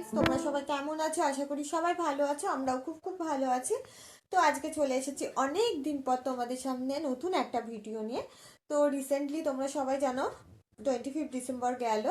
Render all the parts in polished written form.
Friends, তোমরা সবাই কেমন আছো? আশা করি সবাই ভালো আছো। আমরাও খুব খুব ভালো আছি। তো আজকে চলে এসেছি অনেক দিন পর তোমাদের সামনে নতুন একটা ভিডিও নিয়ে। তো রিসেন্টলি তোমরা সবাই জানো 25 ডিসেম্বর গেল।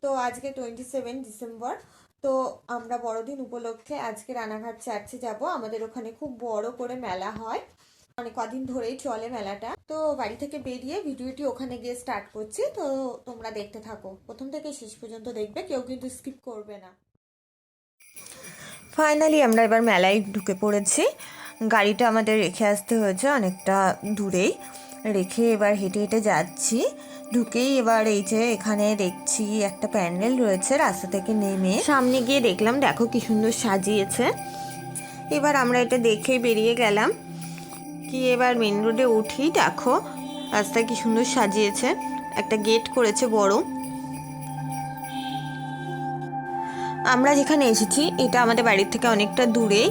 তো আজকে 27 ডিসেম্বর। তো আমরা বড়দিন উপলক্ষে আজকে রানাঘাট চার্চে যাব। আমাদের ওখানে খুব বড় করে মেলা হয়, অনেক কদিন ধরেই চলে মেলাটা। তো বাড়ি থেকে বেরিয়ে ভিডিওটি ওখানে গিয়ে স্টার্ট করছি। তো তোমরা দেখতে থাকো, প্রথম থেকে শেষ পর্যন্ত দেখবে, কেউ কিন্তু স্কিপ করবে না। ফাইনালি আমরা এবার মেলায় ঢুকে পড়েছি। গাড়িটা আমাদের রেখে আসতে হয়েছে অনেকটা দূরেই, রেখে এবার হেঁটে হেঁটে যাচ্ছি। ঢুকেই এবার এই যে এখানে দেখছি একটা প্যান্ডেল রয়েছে। রাস্তা থেকে নেমে সামনে গিয়ে দেখলাম, দেখো কি সুন্দর সাজিয়েছে। এবার আমরা এটা দেখেই বেরিয়ে গেলাম। কি এবার মেন রোডে উঠি, দেখো রাস্তায় কি সুন্দর সাজিয়েছে, একটা গেট করেছে বড়। আমরা যেখানে এসেছি এটা আমাদের বাড়ির থেকে অনেকটা দূরে,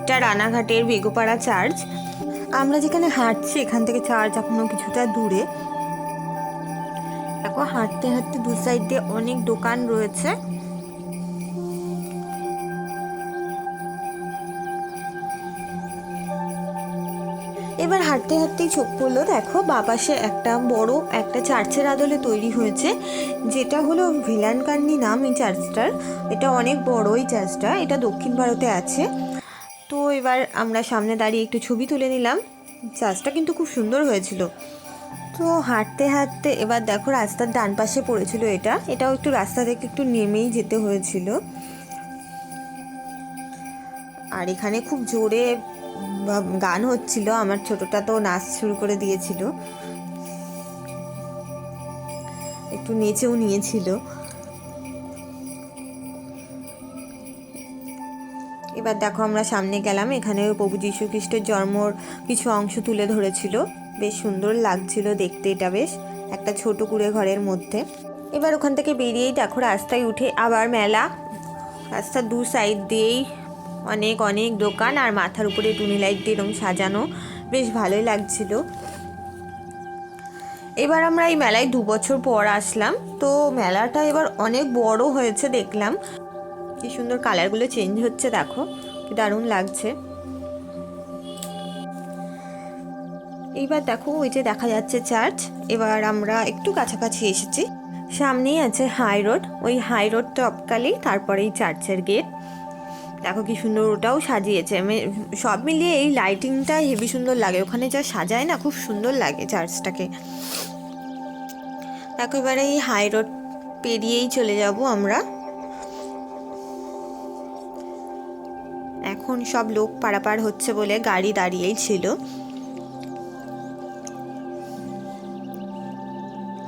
এটা রানাঘাটের বেগোপাড়া চার্চ। আমরা যেখানে হাঁটছি এখান থেকে চার্চ এখনো কিছুটা দূরে। দেখো হাঁটতে হাঁটতে দু সাইড দিয়ে অনেক দোকান রয়েছে। এবার হাঁটতে হাঁটতেই চোখ পড়লো, দেখো বাপাশে একটা বড় একটা চার্চের আদলে তৈরি হয়েছে, যেটা হলো ভেলানকান্দি নাম এই চার্চটার। এটা অনেক বড় এই চার্চটা, এটা দক্ষিণ ভারতে আছে। তো এবার আমরা সামনে দাঁড়িয়ে একটু ছবি তুলে নিলাম। চার্চটা কিন্তু খুব সুন্দর হয়েছিল। তো হাঁটতে হাঁটতে এবার দেখো রাস্তার ডান পাশে পড়েছিল এটাও একটু রাস্তা থেকে একটু নেমেই যেতে হয়েছিল। আর এখানে খুব জোরে গান হচ্ছিল, আমার ছোটটা তো নাচ শুরু করে দিয়েছিল, একটু নেচেও নিয়েছিল। এবার দেখো আমরা সামনে গেলাম, এখানে প্রভু যীশু খ্রিস্টের জন্মর কিছু অংশ তুলে ধরেছিল, বেশ সুন্দর লাগছিল দেখতে। এটা বেশ একটা ছোট কুঁড়ে ঘরের মধ্যে। এবার ওখান থেকে বেরিয়েই দেখো রাস্তায় উঠে আবার মেলা। রাস্তার দু সাইড দিয়েই অনেক অনেক দোকান, আর মাথার উপরে টুনি লাইট দিয়ে এরকম সাজানো, বেশ ভালোই লাগছিল। এবার আমরা এই মেলায় 2 বছর পর আসলাম। তো মেলাটা এবার অনেক বড় হয়েছে, দেখলাম কি সুন্দর কালারগুলো চেঞ্জ হচ্ছে, দেখো কি দারুণ লাগছে। এইবার দেখো ওই যে দেখা যাচ্ছে চার্চ। এবার আমরা একটু কাছাকাছি এসেছি, সামনেই আছে হাই রোড, ওই হাই রোড টপকালেই তারপরেই চার্চের গেট। দেখো কি সুন্দর ওটাও সাজিয়েছে। সব মিলিয়ে এই লাইটিংটা হেবি সুন্দর লাগে, ওখানে যা সাজায় না, খুব সুন্দর লাগে চার্চটাকে। দেখো এবারে এই হাই রোড পেরিয়েই চলে যাব আমরা। এখন সব লোক পারাপার হচ্ছে বলে গাড়ি দাঁড়িয়েই ছিল।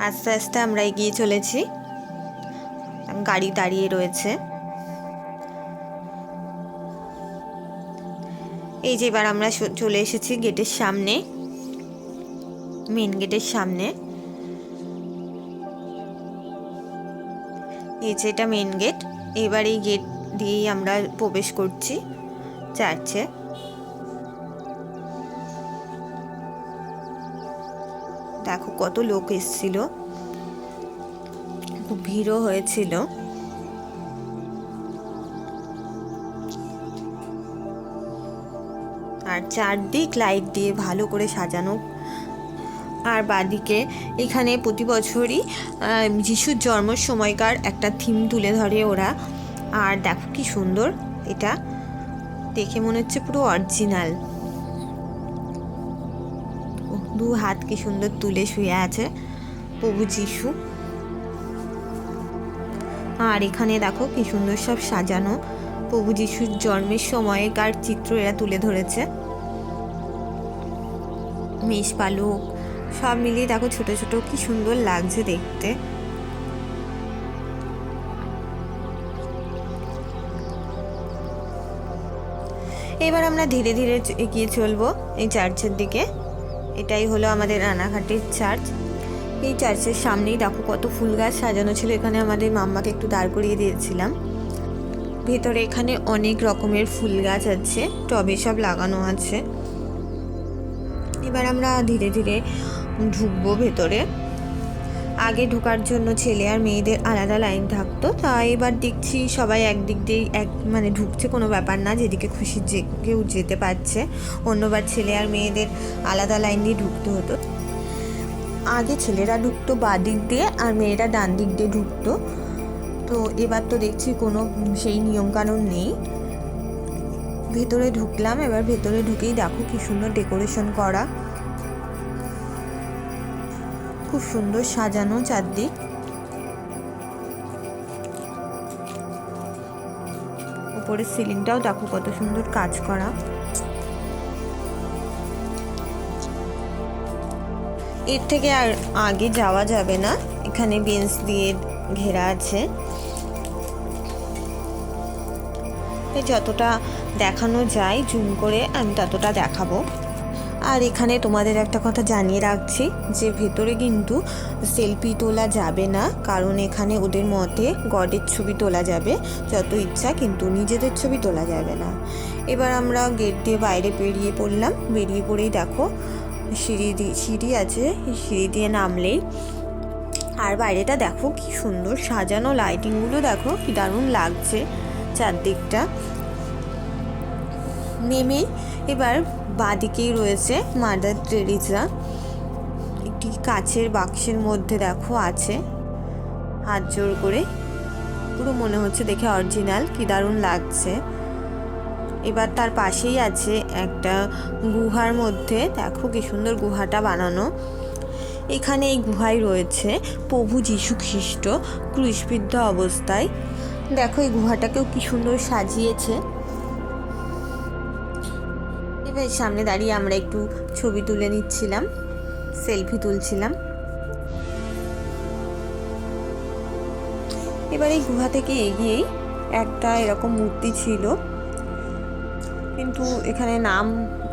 আস্তে আস্তে আমরা এগিয়ে চলেছি, গাড়ি দাঁড়িয়ে রয়েছে। এই যে এবার আমরা চলে এসেছি গেটের সামনে, মেন গেটের সামনে। এই যে এটা মেন গেট। এবার এই গেট দিয়েই আমরা প্রবেশ করছি চার্চে। দেখো কত লোক এসেছিল, খুব ভিড়ও হয়েছিল। আর চারদিক লাইট দিয়ে ভালো করে সাজানো। আর বাদিকে এখানে প্রতি বছরই যিশুর জন্মের সময়কার একটা থিম তুলে ধরে ওরা। আর দেখো কি সুন্দর, এটা দেখে মনে হচ্ছে পুরো অরিজিনাল। দু হাত কি সুন্দর তুলে শুয়ে আছে প্রভু যিশু। আর এখানে দেখো কি সুন্দর সব সাজানো, প্রভু যিশুর জন্মের সময়কার চিত্র এরা তুলে ধরেছে। মেষ পালক সব মিলিয়ে দেখো ছোট ছোট কি সুন্দর লাগছে দেখতে। এবার আমরা ধীরে ধীরে এগিয়ে চলবো এই চার্চের দিকে। এটাই হলো আমাদের রানাঘাটের চার্চ। এই চার্চের সামনেই দেখো কত ফুল গাছ সাজানো ছিল, এখানে আমাদের মাম্মাকে একটু দাঁড় করিয়ে দিয়েছিলাম। ভেতরে এখানে অনেক রকমের ফুল গাছ আছে, টবে সব লাগানো আছে। এবার আমরা ধীরে ধীরে ঢুকবো ভেতরে। আগে ঢোকার জন্য ছেলে আর মেয়েদের আলাদা লাইন থাকতো, তাই এবার দেখছি সবাই একদিক দিয়ে মানে ঢুকছে, কোনো ব্যাপার না, যেদিকে খুশি যে কেউ যেতে পারছে। অন্যবার ছেলে আর মেয়েদের আলাদা লাইন দিয়ে ঢুকতে হতো। আগে ছেলেরা ঢুকতো বাঁ দিক দিয়ে আর মেয়েরা ডান দিক দিয়ে ঢুকতো। তো এবার তো দেখছি কোনো সেই নিয়মকানুন নেই। ভেতরে ঢুকলাম, এবার ভেতরে ঢুকেই দেখো কি সুন্দর ডেকোরেশন করা, খুব সুন্দর সাজানো চারদিক। উপরের সিলিংটাও দেখো কত সুন্দর কাজ করা। এর থেকে আর আগে যাওয়া যাবে না, এখানে বেঞ্চ দিয়ে ঘেরা আছে। যতটা দেখানো যায় জুম করে আমি ততটা দেখাবো। আর এখানে তোমাদের একটা কথা জানিয়ে রাখছি যে ভেতরে কিন্তু সেলফি তোলা যাবে না, কারণ এখানে ওদের মতে গডের ছবি তোলা যাবে যত ইচ্ছা, কিন্তু নিজেদের ছবি তোলা যাবে না। এবার আমরা গেট দিয়ে বাইরে বেরিয়ে পড়লাম। বেরিয়ে পড়েই দেখো সিঁড়ি আছে, সিঁড়ি দিয়ে নামলেই আর বাইরেটা দেখো কি সুন্দর সাজানো, লাইটিংগুলো দেখো কি দারুণ লাগছে চারদিকটা। নেমে এবার বাঁদিকেই রয়েছে মাদার টেরেসা, একটি কাচের বাক্সের মধ্যে দেখো আছে, হাত জোর করে, পুরো মনে হচ্ছে দেখে অরিজিনাল, কি দারুণ লাগছে। এবার তার পাশেই আছে একটা গুহার মধ্যে, দেখো কি সুন্দর গুহাটা বানানো। এখানে এই গুহায় রয়েছে প্রভু যীশু খ্রিস্ট ক্রুশবিদ্ধ অবস্থায়। দেখো এই গুহাটাকেও কি সুন্দর সাজিয়েছে। এবার সামনে দাঁড়িয়ে আমরা একটু ছবি তুলে নিচ্ছিলাম, সেলফি তুলছিলাম। এবার এই গুহা থেকে এগিয়েই একটা এরকম মূর্তি ছিল, কিন্তু এখানে নাম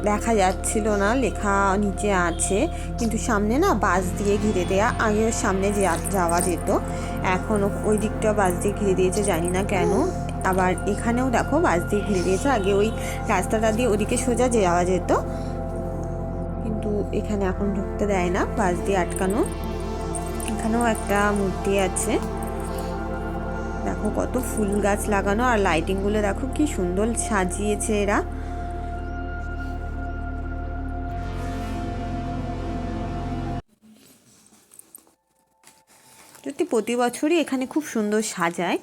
দেখা যাচ্ছিল না, লেখা নিচে আছে, কিন্তু সামনে না বাঁশ দিয়ে ঘিরে দেয়া। আগে সামনে যাওয়া যেত, এখন ওই দিকটা বাঁশ দিয়ে ঘিরে দিয়েছে, জানি না কেন। আবার এখানেও দেখো বাঁশ দিয়ে ঘিরে দিয়েছে, আগে ওই রাস্তাটা দিয়ে ওদিকে সোজা যাওয়া যেত, কিন্তু এখানে এখন ঢুকতে দেয় না, বাঁশ দিয়ে আটকানো। এখানেও একটা মূর্তি আছে, দেখো কত ফুল গাছ লাগানো, আর লাইটিংগুলো দেখো কি সুন্দর সাজিয়েছে এরা। সত্যি প্রতি বছরই এখানে খুব সুন্দর সাজায়,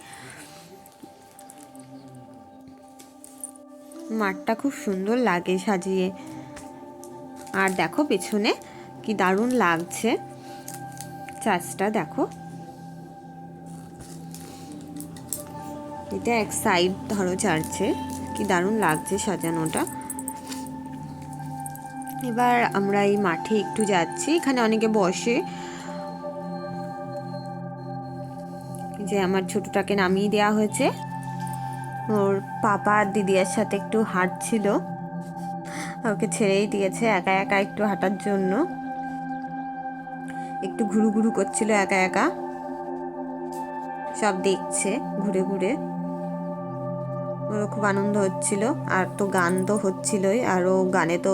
মাঠটা খুব সুন্দর লাগে সাজিয়ে। আর দেখো পেছনে কি দারুণ লাগছে চার্চটা, দেখো এটা এক সাইড ধরো চার্চে, কি দারুণ লাগছে সাজানোটা। এবার আমরা এই মাঠে একটু যাচ্ছি, এখানে অনেকে বসে, যে আমার ছোটটাকে নামিয়ে দেওয়া হয়েছে, ওর পাপা আর দিদির সাথে একটু হাঁটছিল, ওকে ছেড়েই দিয়েছে একা একা একটু হাঁটার জন্য, একটু ঘুরু ঘুরু করছিল একা একা, সব দেখছে ঘুরে ঘুরে, ওরও খুব আনন্দ হচ্ছিল। আর তো গান তো হচ্ছিলই, আর ও গানে তো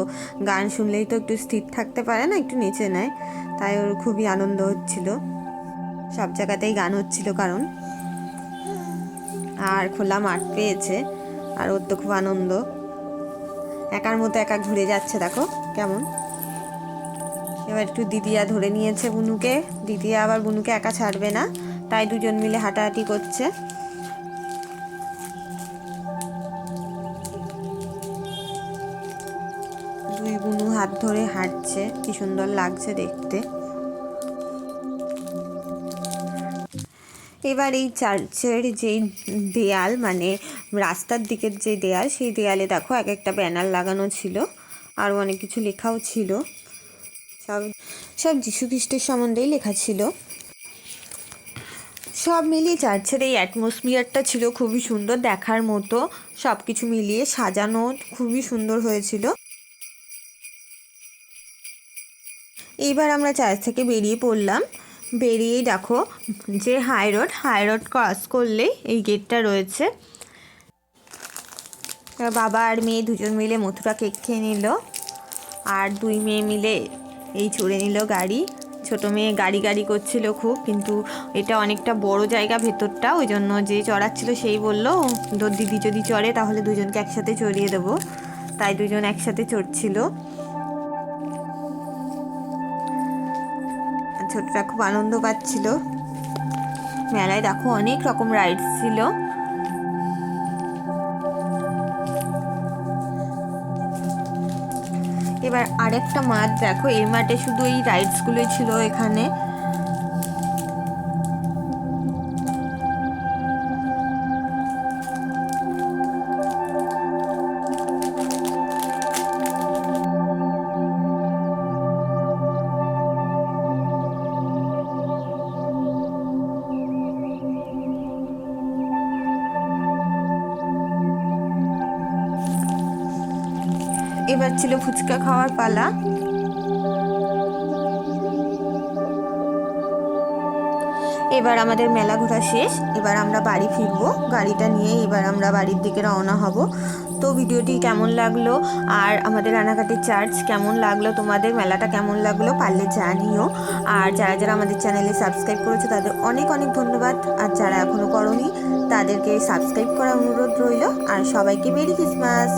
গান শুনলেই তো একটু স্থির থাকতে পারে না, একটু নেচে নেয়, তাই ওর খুবই আনন্দ হচ্ছিল, সব জায়গাতেই গান হচ্ছিল কারণ। আর খোলা মাঠ পেয়েছে, আর ওর তো খুব আনন্দ, একার মতো একা ঘুরে যাচ্ছে, দেখো কেমন। এবার একটু দিদিয়া ধরে নিয়েছে বুনুকে, দিদিয়া আবার বুনুকে একা ছাড়বে না, তাই দুজন মিলে হাঁটাহাঁটি করছে। দুই বুনু হাত ধরে হাঁটছে, কি সুন্দর লাগছে দেখতে। এবার এই চার্চের যেই দেয়াল, মানে রাস্তার দিকের যে দেয়াল, সেই দেয়ালে দেখো এক একটা ব্যানার লাগানো ছিল, আরও অনেক কিছু লেখাও ছিল, সব সব যীশু খ্রিস্টের সম্বন্ধেই লেখা ছিল। সব মিলিয়ে চার্চের এই অ্যাটমসফিয়ারটা ছিল খুবই সুন্দর, দেখার মতো, সব কিছু মিলিয়ে সাজানো খুবই সুন্দর হয়েছিল। এইবার আমরা চার্চ থেকে বেরিয়ে পড়লাম, বেরিয়েই দেখো যে হাই রোড ক্রস করলেই এই গেটটা রয়েছে। বাবা আর মেয়ে দুজন মিলে মথুরা কেক খেয়ে নিল, আর দুই মেয়ে মিলে এই চড়ে নিল গাড়ি, ছোটো মেয়ে গাড়ি গাড়ি করছিল খুব, কিন্তু এটা অনেকটা বড় জায়গা ভেতরটা, ওই জন্য যে চড়াচ্ছিল সেই বলল তোর দিদি যদি চড়ে তাহলে দুজনকে একসাথে চড়িয়ে দেবো, তাই দুজন একসাথে চড়ছিল। ছোটটা খুব আনন্দ পাচ্ছিল। মেলায় দেখো অনেক রকম রাইডস ছিল। এবার আরেকটা মাঠ দেখো, এই মাঠে শুধু এই রাইডসগুলোই ছিল এখানে। এবার ছিল ফুচকা খাওয়ার পালা। এবার আমাদের মেলা ঘোরা শেষ, এবার আমরা বাড়ি ফিরবো গাড়িটা নিয়ে, এবার আমরা বাড়ির দিকে রওনা হব। তো ভিডিওটি কেমন লাগলো আর আমাদের রানাঘাটের চার্চ কেমন লাগলো, তোমাদের মেলাটা কেমন লাগলো পারলে জানিও। আর যারা যারা আমাদের চ্যানেলে সাবস্ক্রাইব করেছো তাদের অনেক অনেক ধন্যবাদ, আর যারা এখনও করোনি তাদেরকে সাবস্ক্রাইব করার অনুরোধ রইল। আর সবাইকে মেরি ক্রিসমাস।